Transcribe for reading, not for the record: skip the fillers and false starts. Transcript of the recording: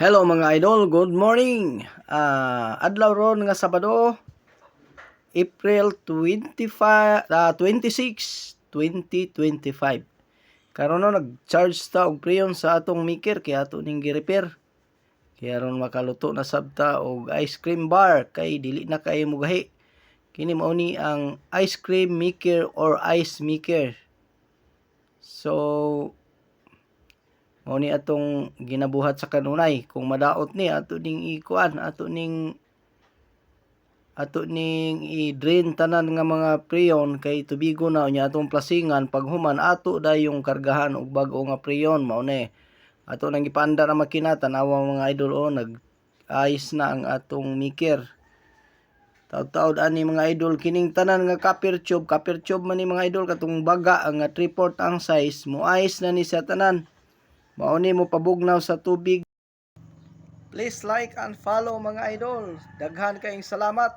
Hello mga idol, good morning. Adlaw ron nga Sabado, April 25, 26, 2025. Karon no nag-charge ta og preyon sa atong maker kay ato ning gi-repair. Kaya ron makaluto na sabta og ice cream bar kay dili na kay mugahi. Kini mao ni ang ice cream maker or ice maker. So mao ni atong ginabuhat sa kanunay kung madaot ni ato ning ikuan ato ning i-drain tanan nga mga preyon kay tubigo na unya atong plasingan paghuman ato dayong kargahan og bag-o nga preyon mao ni ato nang ipanda na makina tanawa mga idol nag-ayos na ang atong maker. Taud-taud ani mga idol kining tanan nga copper tube man ni mga idol katong baga nga 3/4 ang size moayos na ni sa tanan. Mao ni mo pabugnaw sa tubig. Please like and follow mga idol. Daghan kayong salamat.